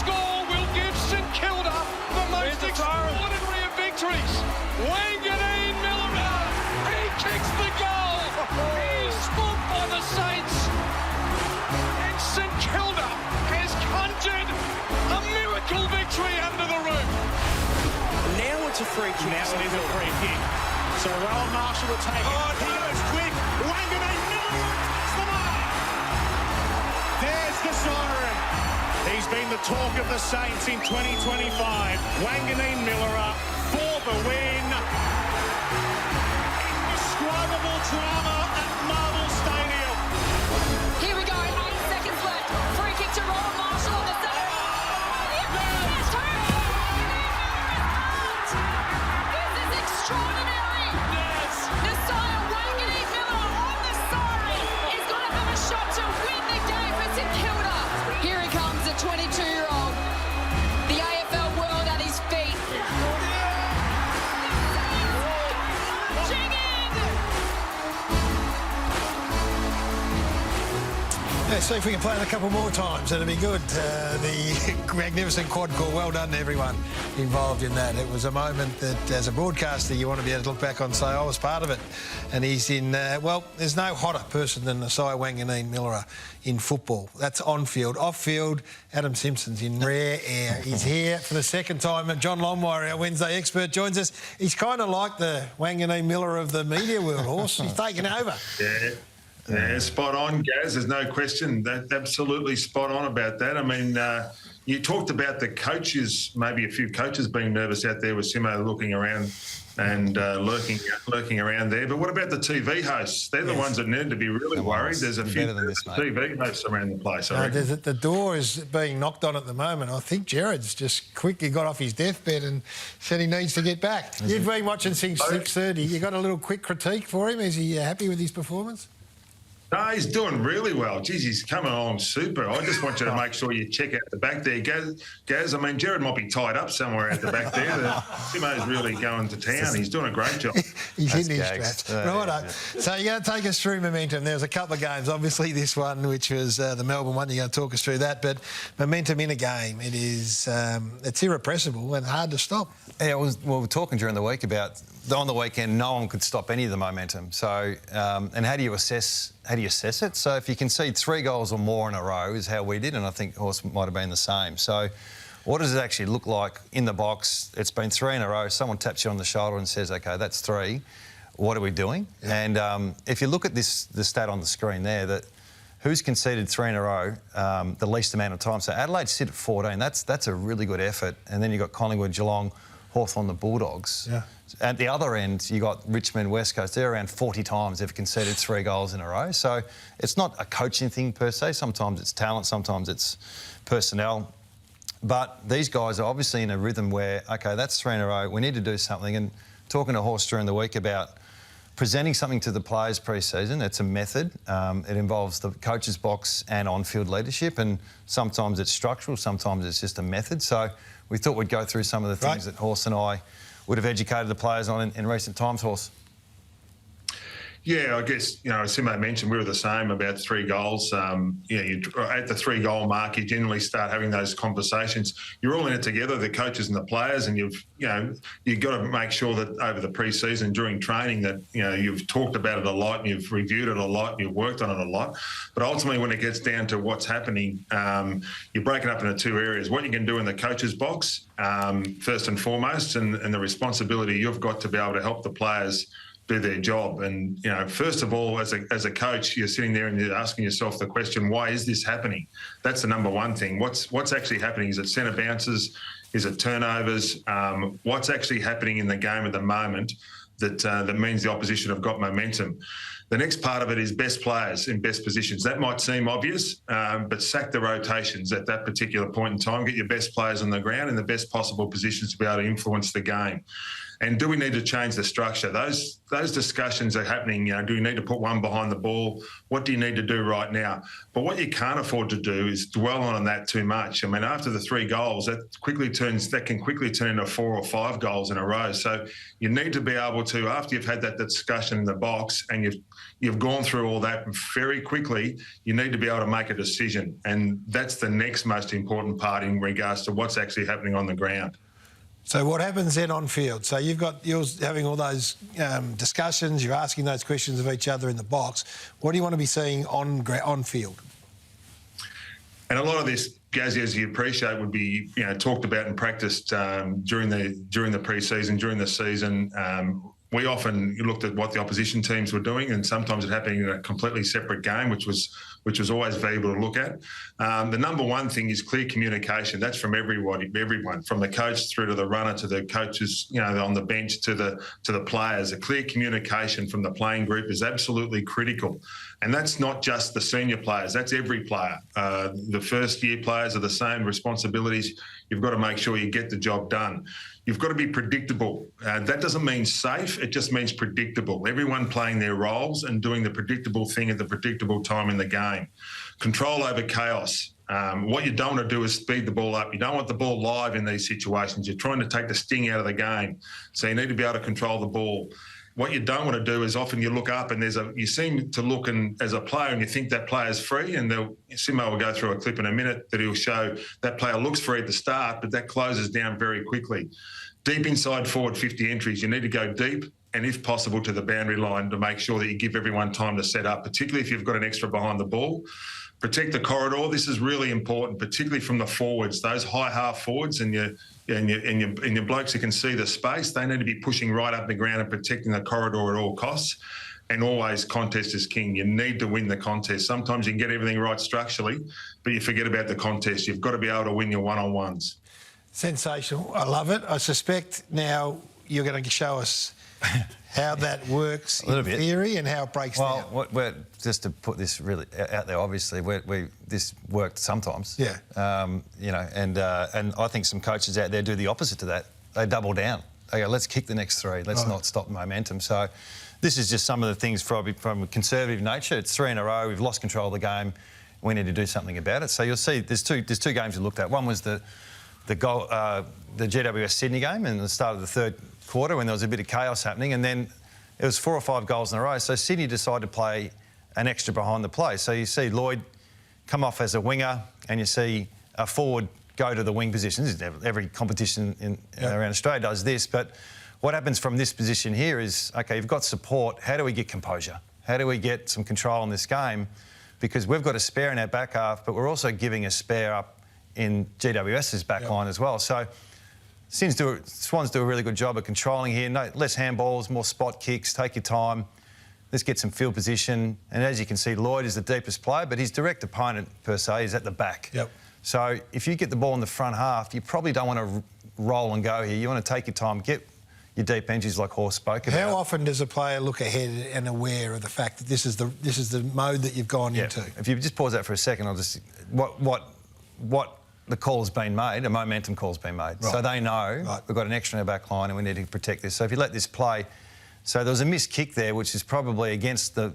score will give St Kilda the most extraordinary of victories. Wanganeen Miller, he kicks the goal. He's spooked by the Saints. And St Kilda has conjured a miracle victory under the roof. Now it's a free kick. Now it is a free kick. So Rowan Marshall will take it. Oh, he goes quick. Wanganeen Miller hits the mark. There's the siren. He's been the talk of the Saints in 2025. Wanganeen Miller for the win. Indescribable drama at Marvel Stadium. Here we go, 8 seconds left. Free kick to Rowan Marshall on the side. This is extraordinary. Yes. Nasiah Wanganeen Miller on the siren is going to have a shot to win the game for St Kilda. Here he comes, the 22-year-old. The AFL world at his feet. Marching in. Yeah, see if we can play it a couple more times. That'd be good. The magnificent quad call. Well done to everyone involved in that. It was a moment that, as a broadcaster, you want to be able to look back on and say, I was part of it. And he's in, well, there's no hotter person than Nasiah Wanganeen Miller in football. That's on-field. Off-field, Adam Simpson's in rare air. He's here for the second time. And John Longmire, our Wednesday expert, joins us. He's kind of like the Wanganeen Miller of the media world, Horse. He's taken over. Yeah, spot on, Gaz. There's no question. That's absolutely spot on about that. I mean, you talked about the coaches, maybe a few coaches being nervous out there with Simmo looking around and lurking around there. But what about the TV hosts? They're the ones that need to be really worried. There's a few TV hosts around the place. The door is being knocked on at the moment. I think Jared's just quickly got off his deathbed and said he needs to get back. You've been watching since 6:30. You got a little quick critique for him? Is he happy with his performance? No, he's doing really well. Geez, he's coming along super. I just want you to make sure you check out the back there. Gaz, I mean, Jared might be tied up somewhere at the back there. Simmo's really going to town. He's doing a great job. He's hitting his straps. Righto. So you're going to take us through momentum. There was a couple of games. Obviously, this one, which was the Melbourne one. You're going to talk us through that. But momentum in a game, it is, it's irrepressible and hard to stop. Yeah, we were talking during the week about on the weekend, no one could stop any of the momentum. So, and how do you assess it? So if you concede 3 goals or more in a row is how we did, and I think Horse might have been the same. So what does it actually look like in the box? It's been 3 in a row. Someone taps you on the shoulder and says, OK, that's 3. What are we doing? Yeah. And if you look at the stat on the screen there, that who's conceded 3 in a row the least amount of time. So Adelaide sit at 14. That's a really good effort. And then you've got Collingwood, Geelong, Hawthorn, the Bulldogs. Yeah. At the other end, you got Richmond, West Coast. They're around 40 times they've conceded 3 goals in a row. So it's not a coaching thing per se. Sometimes it's talent, sometimes it's personnel. But these guys are obviously in a rhythm where, OK, that's 3 in a row. We need to do something. And talking to Horse during the week about presenting something to the players pre-season, it's a method. It involves the coach's box and on-field leadership. And sometimes it's structural, sometimes it's just a method. So we thought we'd go through some of the things that Horse and I would have educated the players on in recent times, Horse. Yeah, I guess, as Simmo mentioned, we were the same about 3 goals. At the 3-goal mark, you generally start having those conversations. You're all in it together, the coaches and the players, and you've got to make sure that over the pre-season, during training, that, you've talked about it a lot and you've reviewed it a lot and you've worked on it a lot. But ultimately, when it gets down to what's happening, you're breaking up into 2 areas. What you can do in the coach's box, first and foremost, and the responsibility you've got to be able to help the players do their job. And, first of all, as a coach, you're sitting there and you're asking yourself the question, why is this happening? That's the number one thing. What's actually happening? Is it centre bounces? Is it turnovers? What's actually happening in the game at the moment that means the opposition have got momentum? The next part of it is best players in best positions. That might seem obvious, but sack the rotations at that particular point in time. Get your best players on the ground in the best possible positions to be able to influence the game. And do we need to change the structure? Those discussions are happening. Do you need to put one behind the ball? What do you need to do right now? But what you can't afford to do is dwell on that too much. I mean, after the 3 goals, that can quickly turn into 4 or 5 goals in a row. So you need to be able to, after you've had that discussion in the box and you've gone through all that very quickly, you need to be able to make a decision. And that's the next most important part in regards to what's actually happening on the ground. So what happens then on field? So you're having all those discussions, you're asking those questions of each other in the box. What do you want to be seeing on field? And a lot of this, Gazzy, as you appreciate, would be talked about and practiced during the pre-season, during the season. We often looked at what the opposition teams were doing, and sometimes it happened in a completely separate game, which was always valuable to look at. The number one thing is clear communication. That's from everyone, from the coach through to the runner to the coaches, on the bench to the players. A clear communication from the playing group is absolutely critical, and that's not just the senior players. That's every player. The first year players are the same responsibilities. You've got to make sure you get the job done. You've got to be predictable. That doesn't mean safe. It just means predictable. Everyone playing their roles and doing the predictable thing at the predictable time in the game. Control over chaos. What you don't want to do is speed the ball up. You don't want the ball live in these situations. You're trying to take the sting out of the game. So you need to be able to control the ball. What you don't want to do is often you look up and you seem to look as a player and you think that player's free, and Simmo will go through a clip in a minute that he'll show that player looks free at the start, but that closes down very quickly. Deep inside forward 50 entries, you need to go deep and, if possible, to the boundary line to make sure that you give everyone time to set up, particularly if you've got an extra behind the ball. Protect the corridor. This is really important, particularly from the forwards. Those high half forwards and your blokes who can see the space, they need to be pushing right up the ground and protecting the corridor at all costs. And always, contest is king. You need to win the contest. Sometimes you can get everything right structurally, but you forget about the contest. You've got to be able to win your one-on-ones. Sensational. I love it. I suspect now you're going to show us how that works in theory and how it breaks down. Well, just to put this really out there, obviously, this worked sometimes. Yeah. And I think some coaches out there do the opposite to that. They double down. They go, let's kick the next three. Let's not stop momentum. So this is just some of the things probably from a conservative nature. It's 3 in a row. We've lost control of the game. We need to do something about it. So you'll see there's two games we looked at. One was the GWS Sydney game in the start of the third quarter when there was a bit of chaos happening, and then it was 4 or 5 goals in a row. So Sydney decided to play an extra behind the play. So you see Lloyd come off as a winger, and you see a forward go to the wing positions. Every competition around Australia does this, but what happens from this position here is, okay, you've got support. How do we get composure? How do we get some control in this game? Because we've got a spare in our back half, but we're also giving a spare up in GWS's back line as well. So Swans do a really good job of controlling here. Less handballs, more spot kicks, take your time. Let's get some field position. And as you can see, Lloyd is the deepest player, but his direct opponent, per se, is at the back. Yep. So if you get the ball in the front half, you probably don't want to roll and go here. You want to take your time, get your deep entries like Horse spoke about. How often does a player look ahead and aware of the fact that this is the mode that you've gone into? If you just pause that for a second, I'll just... What the call's been made, a momentum call's been made. Right. So they know we've got an extra in our back line and we need to protect this. So if you let this play... So there was a missed kick there, which is probably against the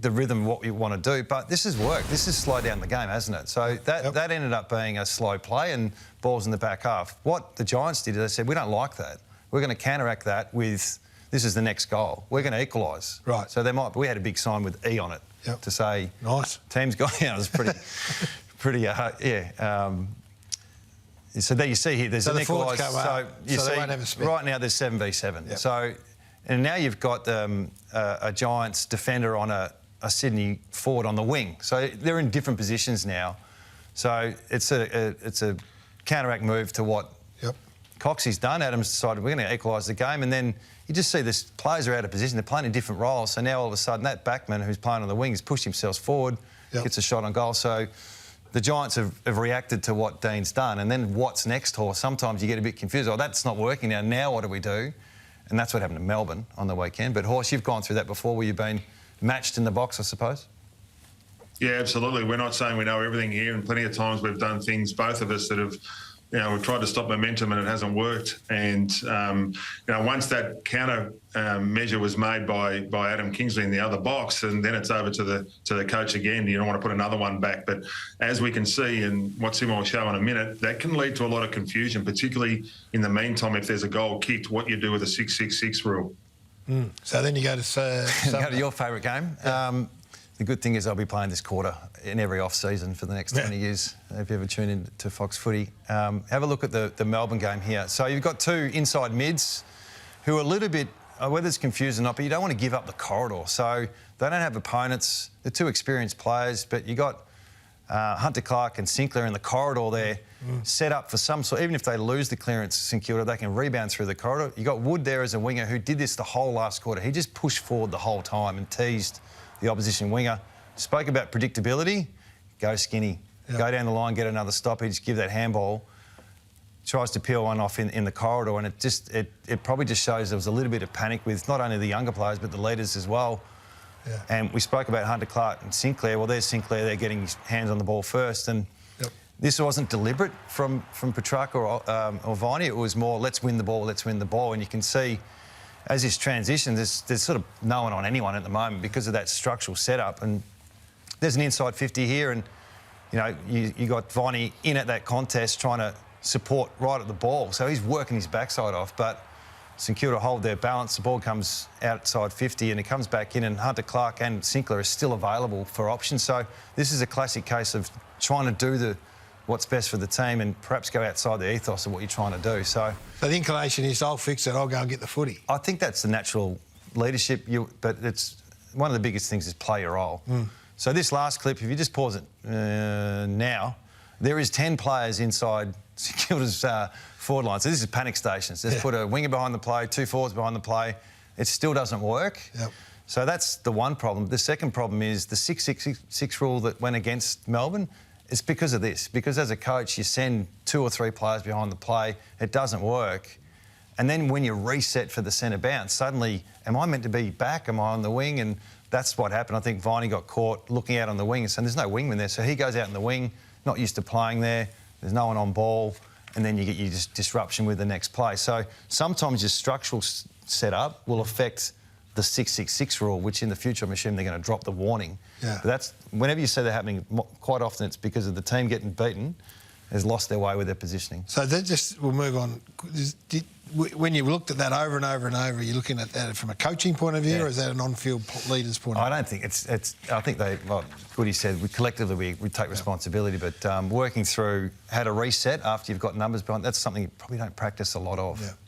rhythm of what we want to do. But this has worked. This has slowed down the game, hasn't it? So that ended up being a slow play and balls in the back half. What the Giants did is they said, we don't like that. We're going to counteract that with, this is the next goal. We're going to equalise. Right. So we had a big sign with E on it to say... Nice. Team's gone out. It was pretty... So there you see here, there's an equalise. So you see, they won't have a spin. Right now there's 7v7. Yep. So, and now you've got a Giants defender on a Sydney forward on the wing. So they're in different positions now. So it's a counteract move to what Coxie's done. Adam's decided we're going to equalise the game, and then you just see this players are out of position. They're playing in different roles. So now all of a sudden that backman who's playing on the wing has pushed himself forward, gets a shot on goal. So the Giants have reacted to what Dean's done, and then what's next, Horse? Sometimes you get a bit confused. Oh, that's not working now. Now what do we do? And that's what happened to Melbourne on the weekend. But Horse, you've gone through that before, where you've been matched in the box, I suppose. Yeah, absolutely. We're not saying we know everything here, and plenty of times we've done things, both of us, that have, we've tried to stop momentum and it hasn't worked. And once that counter measure was made by Adam Kingsley in the other box, and then it's over to the coach again. You don't want to put another one back. But as we can see, and what Simmo will show in a minute, that can lead to a lot of confusion, particularly in the meantime if there's a goal kicked, what you do with a 6-6-6 rule. So then you go to... Go to your favourite game. Yeah. The good thing is I'll be playing this quarter in every off-season for the next 20 years, if you ever tune in to Fox Footy. Have a look at the Melbourne game here. So you've got two inside mids who are a little bit, whether it's confused or not, but you don't want to give up the corridor. So they don't have opponents. They're two experienced players, but you got Hunter Clark and Sinclair in the corridor there, set up for some sort. Even if they lose the clearance, St Kilda, they can rebound through the corridor. You got Wood there as a winger who did this the whole last quarter. He just pushed forward the whole time and teased the opposition winger. Spoke about predictability. Go skinny. Yep. Go down the line, get another stoppage, give that handball. Tries to peel one off in the corridor, and it probably just shows there was a little bit of panic with not only the younger players but the leaders as well. Yeah. And we spoke about Hunter Clark and Sinclair. Well, there's Sinclair. They're getting his hands on the ball first, and this wasn't deliberate from Petrarca or Viney. It was more, let's win the ball, let's win the ball. And you can see, as this transition, there's sort of no one on anyone at the moment because of that structural setup. And there's an inside 50 here, and you know you got Viney in at that contest trying to support right at the ball, so he's working his backside off, but St Kilda hold their balance. The ball comes outside 50 and it comes back in, and Hunter Clark and Sinclair are still available for options. So this is a classic case of trying to do what's best for the team and perhaps go outside the ethos of what you're trying to do. So the inclination is, I'll fix it, I'll go and get the footy. I think that's the natural leadership, but it's one of the biggest things is play your role. So this last clip, if you just pause it now, there is 10 players inside St Kilda's forward line. So this is panic stations. Just put a winger behind the play, two forwards behind the play. It still doesn't work. Yep. So that's the one problem. The second problem is the 6-6-6 rule that went against Melbourne. It's because of this. Because as a coach, you send 2 or 3 players behind the play. It doesn't work. And then when you reset for the centre bounce, suddenly, am I meant to be back? Am I on the wing? And that's what happened. I think Viney got caught looking out on the wing and saying, there's no wingman there. So he goes out in the wing, not used to playing there. There's no one on ball. And then you get your disruption with the next play. So sometimes your structural setup will affect the 6-6-6 rule, which in the future I'm assuming they're going to drop the warning. Yeah. But that's, whenever you see that happening, quite often it's because of the team getting beaten has lost their way with their positioning. So that just, we'll move on. When you looked at that over and over and over, are you looking at that from a coaching point of view, or is that an on-field leader's point of view? I don't think it's I think they, like Goody said, collectively we take responsibility, but working through how to reset after you've got numbers behind, that's something you probably don't practice a lot of. Yeah.